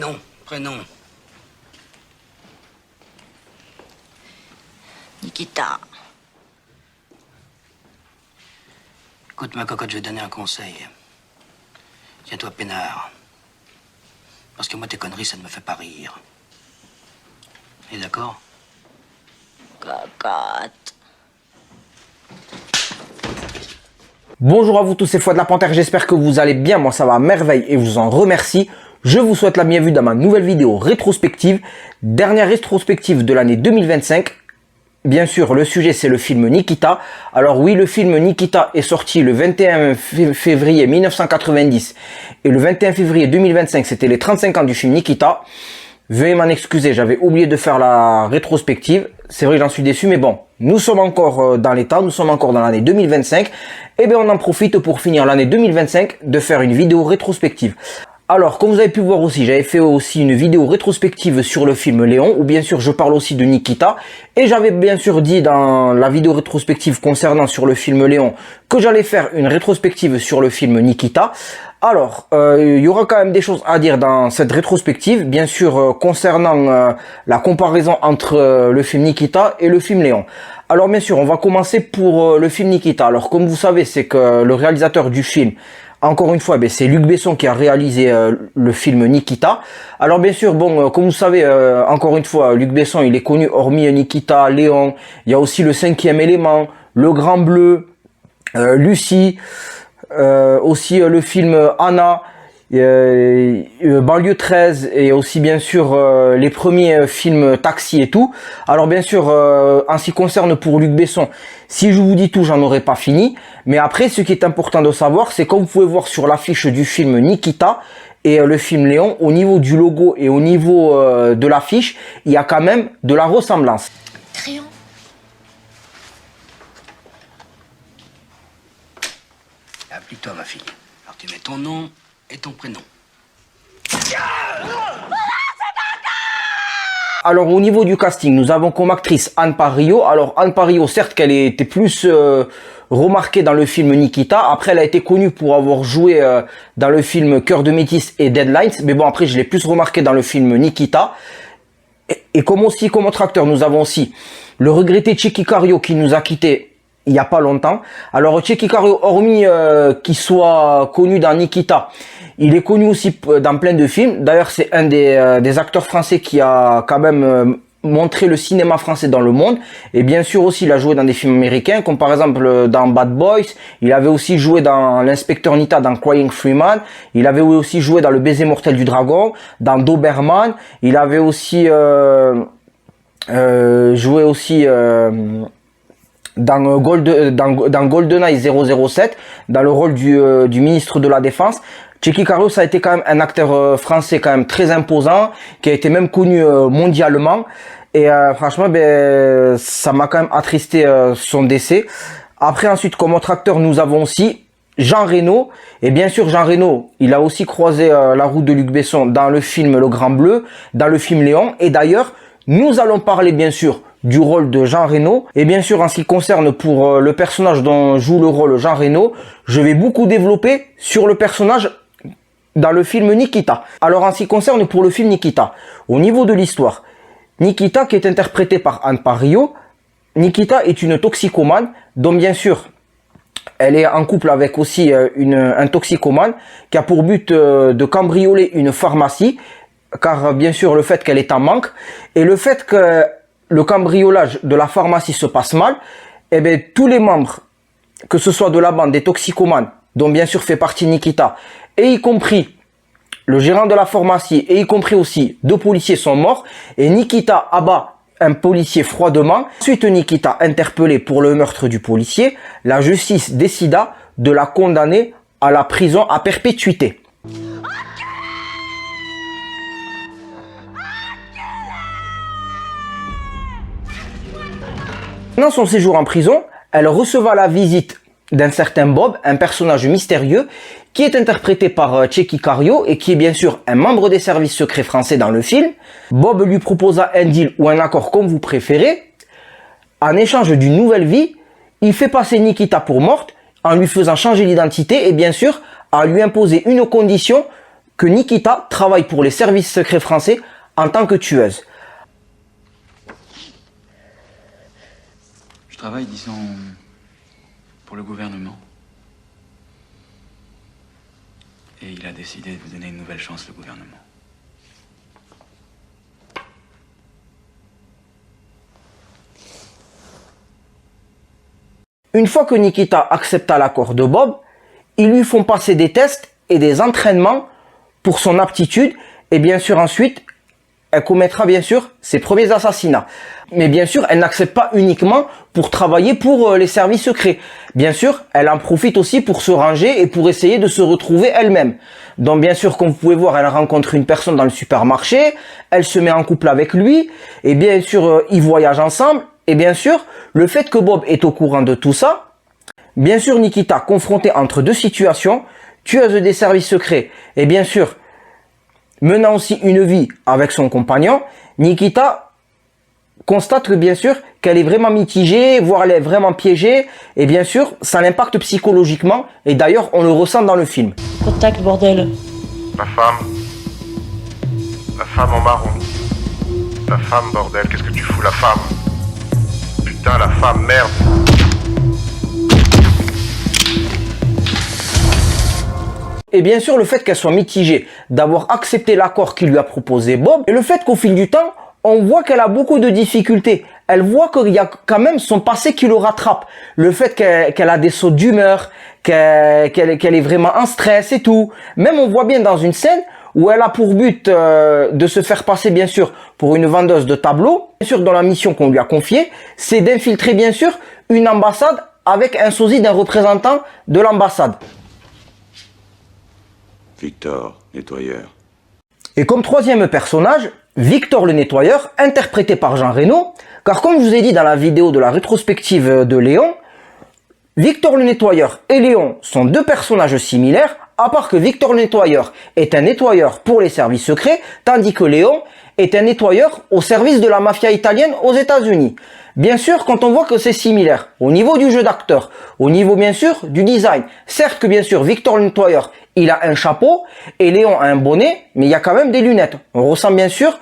Nom, prénom. Nikita. Écoute, ma cocotte, je vais te donner un conseil. Tiens-toi peinard. Parce que moi, tes conneries, ça ne me fait pas rire. Et d'accord? Cocotte. Bonjour à vous tous, c'est Fouad la Panthère, j'espère que vous allez bien, moi ça va à merveille et je vous en remercie. Je vous souhaite la bienvenue dans ma nouvelle vidéo rétrospective, dernière rétrospective de l'année 2025. Bien sûr, le sujet c'est le film Nikita. Alors oui, le film Nikita est sorti le 21 février 1990 et le 21 février 2025, c'était les 35 ans du film Nikita. Veuillez m'en excuser, j'avais oublié de faire la rétrospective. C'est vrai que j'en suis déçu, mais bon, nous sommes encore dans les temps, nous sommes encore dans l'année 2025. Et bien on en profite pour finir l'année 2025 de faire une vidéo rétrospective. Alors, comme vous avez pu voir aussi, j'avais fait aussi une vidéo rétrospective sur le film Léon, où bien sûr je parle aussi de Nikita. Et j'avais bien sûr dit dans la vidéo rétrospective concernant sur le film Léon que j'allais faire une rétrospective sur le film Nikita. Alors, il y aura quand même des choses à dire dans cette rétrospective, bien sûr concernant la comparaison entre le film Nikita et le film Léon. Alors bien sûr, on va commencer pour le film Nikita. Alors comme vous savez, c'est que le réalisateur du film, encore une fois, c'est Luc Besson qui a réalisé le film Nikita. Alors bien sûr, bon, comme vous savez, encore une fois, Luc Besson, il est connu, hormis Nikita, Léon, il y a aussi le 5e élément, Le Grand Bleu, Lucie, aussi le film Anna, Banlieue 13 et aussi bien sûr les premiers films Taxi et tout. Alors bien sûr, en ce qui concerne pour Luc Besson, si je vous dis tout, j'en aurais pas fini. Mais après, ce qui est important de savoir, c'est comme vous pouvez voir sur l'affiche du film Nikita et le film Léon, au niveau du logo et au niveau de l'affiche, il y a quand même de la ressemblance. Crayon. Applique-toi, ma fille. Alors, tu mets ton nom et ton prénom. Alors au niveau du casting, nous avons comme actrice Anne Parrillo. Alors Anne Parrillo, certes qu'elle était plus remarquée dans le film Nikita. Après elle a été connue pour avoir joué dans le film Cœur de Métis et Deadlines. Mais bon, après je l'ai plus remarquée dans le film Nikita. Et comme autre acteur, nous avons aussi le regretté Tchéky Karyo qui nous a quittés il y a pas longtemps. Alors Tchéky Karyo, hormis qu'il soit connu dans Nikita, il est connu aussi dans plein de films. D'ailleurs, c'est un des acteurs français qui a quand même montré le cinéma français dans le monde. Et bien sûr aussi, il a joué dans des films américains, comme par exemple dans Bad Boys. Il avait aussi joué dans L'inspecteur Nita, dans Crying Freeman. Il avait aussi joué dans Le baiser mortel du dragon, dans Doberman. Il avait aussi joué aussi dans GoldenEye 007, dans le rôle du ministre de la Défense. Tchéky Karyo, ça a été quand même un acteur français quand même très imposant, qui a été même connu mondialement. Et franchement, ça m'a quand même attristé son décès. Après, ensuite, comme autre acteur, nous avons aussi Jean Reno. Et bien sûr, Jean Reno, il a aussi croisé la route de Luc Besson dans le film Le Grand Bleu, dans le film Léon. Et d'ailleurs, nous allons parler bien sûr du rôle de Jean Reno. Et bien sûr, en ce qui concerne pour le personnage dont joue le rôle Jean Reno, je vais beaucoup développer sur le personnage dans le film Nikita. Alors en ce qui concerne pour le film Nikita, au niveau de l'histoire, Nikita qui est interprété par Anne Parrillo, Nikita est une toxicomane dont bien sûr elle est en couple avec aussi un toxicomane qui a pour but de cambrioler une pharmacie, car bien sûr le fait qu'elle est en manque et le fait que le cambriolage de la pharmacie se passe mal, eh bien tous les membres, que ce soit de la bande des toxicomanes, dont bien sûr fait partie Nikita, et y compris le gérant de la pharmacie, et y compris aussi 2 policiers sont morts, et Nikita abat un policier froidement. Ensuite, Nikita interpellé pour le meurtre du policier, la justice décida de la condamner à la prison à perpétuité. Pendant son séjour en prison, elle receva la visite d'un certain Bob, un personnage mystérieux, qui est interprété par Tchéky Karyo et qui est bien sûr un membre des services secrets français dans le film. Bob lui proposa un deal ou un accord comme vous préférez. En échange d'une nouvelle vie, il fait passer Nikita pour morte en lui faisant changer l'identité et bien sûr à lui imposer une condition que Nikita travaille pour les services secrets français en tant que tueuse. Je travaille, disons, pour le gouvernement. Et il a décidé de vous donner une nouvelle chance, le gouvernement. Une fois que Nikita accepta l'accord de Bob, ils lui font passer des tests et des entraînements pour son aptitude et bien sûr ensuite, elle commettra bien sûr ses premiers assassinats. Mais bien sûr, elle n'accepte pas uniquement pour travailler pour les services secrets. Bien sûr, elle en profite aussi pour se ranger et pour essayer de se retrouver elle-même. Donc bien sûr, comme vous pouvez voir, elle rencontre une personne dans le supermarché, elle se met en couple avec lui, et bien sûr, ils voyagent ensemble. Et bien sûr, le fait que Bob est au courant de tout ça, bien sûr, Nikita, confrontée entre deux situations, tueuse des services secrets, et bien sûr, menant aussi une vie avec son compagnon, Nikita constate que bien sûr qu'elle est vraiment mitigée, voire elle est vraiment piégée, et bien sûr ça l'impacte psychologiquement, et d'ailleurs on le ressent dans le film. Contact, bordel. La femme en marron. La femme, bordel, qu'est-ce que tu fous, la femme? Putain, la femme, merde. Et bien sûr, le fait qu'elle soit mitigée, d'avoir accepté l'accord qu'il lui a proposé Bob, et le fait qu'au fil du temps, on voit qu'elle a beaucoup de difficultés. Elle voit qu'il y a quand même son passé qui le rattrape. Le fait qu'elle a des sauts d'humeur, qu'elle est vraiment en stress et tout. Même on voit bien dans une scène où elle a pour but de se faire passer bien sûr pour une vendeuse de tableaux. Bien sûr, dans la mission qu'on lui a confiée, c'est d'infiltrer bien sûr une ambassade avec un sosie d'un représentant de l'ambassade. Victor, nettoyeur. Et comme troisième personnage, Victor le nettoyeur, interprété par Jean Reno, car comme je vous ai dit dans la vidéo de la rétrospective de Léon, Victor le nettoyeur et Léon sont deux personnages similaires, à part que Victor le nettoyeur est un nettoyeur pour les services secrets, tandis que Léon est un nettoyeur au service de la mafia italienne aux États-Unis. Bien sûr, quand on voit que c'est similaire, au niveau du jeu d'acteur, au niveau bien sûr du design, certes que bien sûr Victor le nettoyeur, il a un chapeau et Léon a un bonnet, mais il y a quand même des lunettes. On ressent bien sûr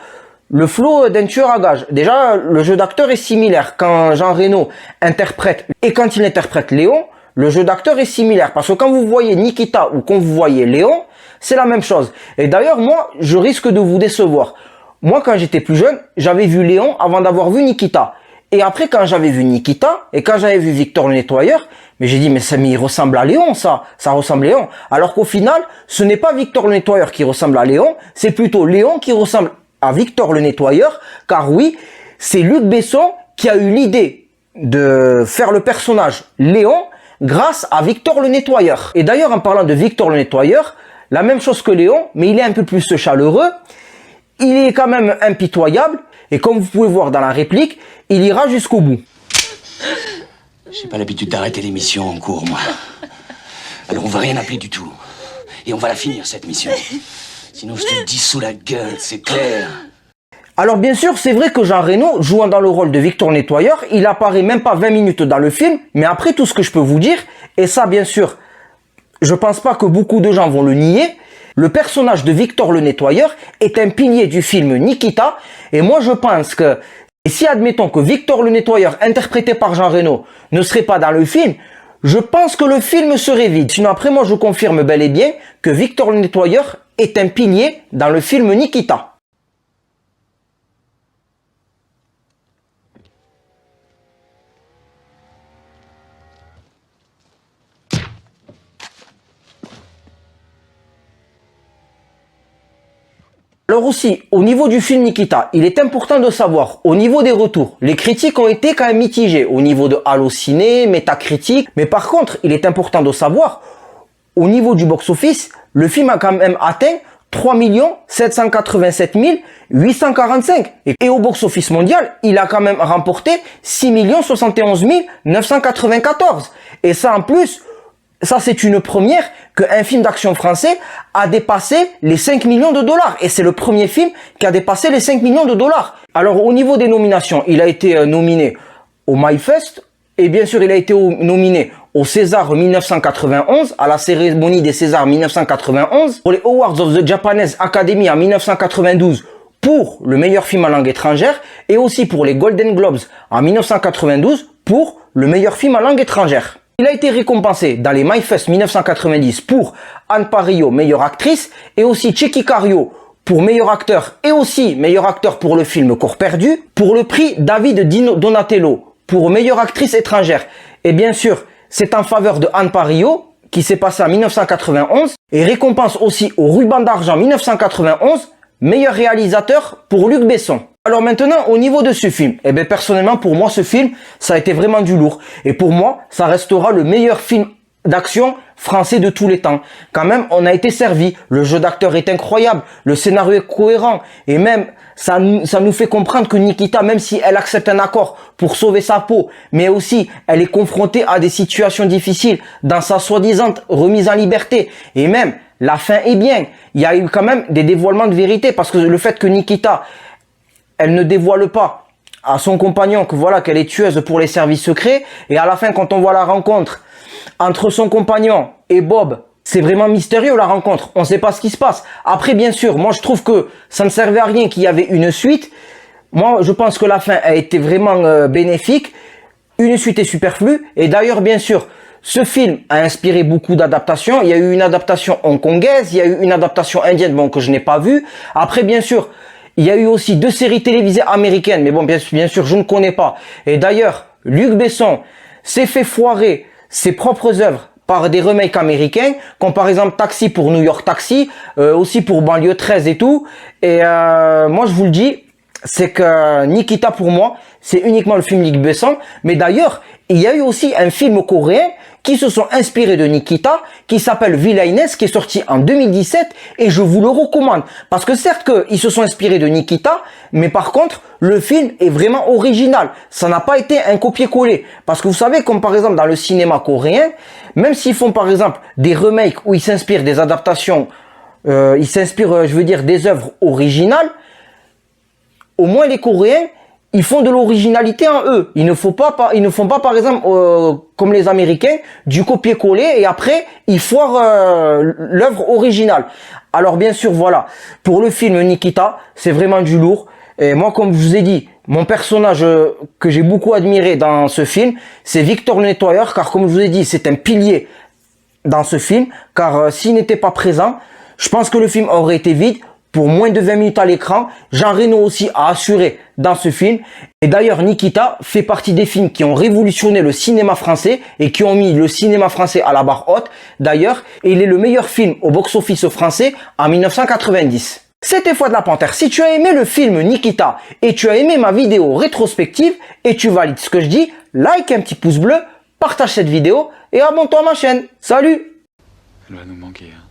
le flow d'un tueur à gages. Déjà, le jeu d'acteur est similaire. Quand Jean Reno interprète et quand il interprète Léon, le jeu d'acteur est similaire. Parce que quand vous voyez Nikita ou quand vous voyez Léon, c'est la même chose. Et d'ailleurs, moi, je risque de vous décevoir. Moi, quand j'étais plus jeune, j'avais vu Léon avant d'avoir vu Nikita. Et après, quand j'avais vu Nikita, et quand j'avais vu Victor le nettoyeur, mais j'ai dit, mais il ressemble à Léon, ça ressemble à Léon. Alors qu'au final, ce n'est pas Victor le nettoyeur qui ressemble à Léon, c'est plutôt Léon qui ressemble à Victor le nettoyeur, car oui, c'est Luc Besson qui a eu l'idée de faire le personnage Léon grâce à Victor le nettoyeur. Et d'ailleurs, en parlant de Victor le nettoyeur, la même chose que Léon, mais il est un peu plus chaleureux, il est quand même impitoyable, et comme vous pouvez voir dans la réplique, il ira jusqu'au bout. J'ai pas l'habitude d'arrêter les missions en cours, moi. Alors on va rien appeler du tout. Et on va la finir, cette mission. Sinon je te le dis sous la gueule, c'est clair. Alors bien sûr, c'est vrai que Jean Reno, jouant dans le rôle de Victor Nettoyeur, il apparaît même pas 20 minutes dans le film, mais après tout ce que je peux vous dire, et ça bien sûr, je pense pas que beaucoup de gens vont le nier, le personnage de Victor le Nettoyeur est un pilier du film Nikita, et moi je pense que, et si admettons que Victor le Nettoyeur, interprété par Jean Reno, ne serait pas dans le film, je pense que le film serait vide. Sinon après moi je confirme bel et bien que Victor le Nettoyeur est un pilier dans le film Nikita. Alors aussi, au niveau du film Nikita, il est important de savoir, au niveau des retours, les critiques ont été quand même mitigées, au niveau de Allociné, Metacritic, mais par contre, il est important de savoir, au niveau du box-office, le film a quand même atteint 3 787 845. Et au box-office mondial, il a quand même remporté 6 71 994. Et ça en plus, ça c'est une première qu'un film d'action français a dépassé les 5 millions de dollars. Et c'est le premier film qui a dépassé les 5 millions de dollars. Alors au niveau des nominations, il a été nominé au MyFest. Et bien sûr, il a été nominé au César 1991, à la cérémonie des Césars 1991, pour les Awards of the Japanese Academy en 1992, pour le meilleur film en langue étrangère, et aussi pour les Golden Globes en 1992, pour le meilleur film en langue étrangère. Il a été récompensé dans les MyFest 1990 pour Anne Parrillo, meilleure actrice, et aussi Tchéky Karyo pour meilleur acteur, et aussi meilleur acteur pour le film Corps perdu, pour le prix David Donatello, pour meilleure actrice étrangère. Et bien sûr, c'est en faveur de Anne Parrillo, qui s'est passé en 1991, et récompense aussi au ruban d'argent 1991, meilleur réalisateur pour Luc Besson. Alors maintenant, au niveau de ce film, eh bien personnellement, pour moi, ce film, ça a été vraiment du lourd. Et pour moi, ça restera le meilleur film d'action français de tous les temps. Quand même, on a été servi. Le jeu d'acteur est incroyable. Le scénario est cohérent. Et même, ça nous fait comprendre que Nikita, même si elle accepte un accord pour sauver sa peau, mais aussi, elle est confrontée à des situations difficiles dans sa soi-disant remise en liberté. Et même, la fin est bien. Il y a eu quand même des dévoilements de vérité, parce que le fait que Nikita, elle ne dévoile pas à son compagnon que voilà, qu'elle est tueuse pour les services secrets, et à la fin, quand on voit la rencontre entre son compagnon et Bob, c'est vraiment mystérieux la rencontre, on ne sait pas ce qui se passe. Après, bien sûr, moi je trouve que ça ne servait à rien qu'il y avait une suite. Moi, je pense que la fin a été vraiment bénéfique. Une suite est superflue, et d'ailleurs, bien sûr, ce film a inspiré beaucoup d'adaptations. Il y a eu une adaptation hongkongaise, il y a eu une adaptation indienne, bon, que je n'ai pas vue. Après, bien sûr, il y a eu aussi 2 séries télévisées américaines, mais bon, bien sûr, je ne connais pas. Et d'ailleurs, Luc Besson s'est fait foirer ses propres œuvres par des remakes américains, comme par exemple Taxi pour New York Taxi, aussi pour Banlieue 13 et tout. Et moi, je vous le dis, c'est que Nikita, pour moi, c'est uniquement le film Luc Besson. Mais d'ailleurs, il y a eu aussi un film coréen qui se sont inspirés de Nikita, qui s'appelle Villainess, qui est sorti en 2017, et je vous le recommande. Parce que certes qu'ils se sont inspirés de Nikita, mais par contre, le film est vraiment original. Ça n'a pas été un copier-coller. Parce que vous savez, comme par exemple dans le cinéma coréen, même s'ils font par exemple des remakes où ils s'inspirent des adaptations, ils s'inspirent, je veux dire, des œuvres originales, au moins les Coréens, ils font de l'originalité en eux. Ils ne font pas par exemple, comme les Américains, du copier-coller, et après, ils foirent l'œuvre originale. Alors bien sûr, voilà, pour le film Nikita, c'est vraiment du lourd. Et moi, comme je vous ai dit, mon personnage que j'ai beaucoup admiré dans ce film, c'est Victor le Nettoyeur, car comme je vous ai dit, c'est un pilier dans ce film, car s'il n'était pas présent, je pense que le film aurait été vide. Pour moins de 20 minutes à l'écran, Jean Reno aussi a assuré dans ce film. Et d'ailleurs, Nikita fait partie des films qui ont révolutionné le cinéma français et qui ont mis le cinéma français à la barre haute. D'ailleurs, il est le meilleur film au box-office français en 1990. C'était Foi de la Panthère. Si tu as aimé le film Nikita et tu as aimé ma vidéo rétrospective et tu valides ce que je dis, like un petit pouce bleu, partage cette vidéo et abonne-toi à ma chaîne. Salut! Elle va nous manquer, hein.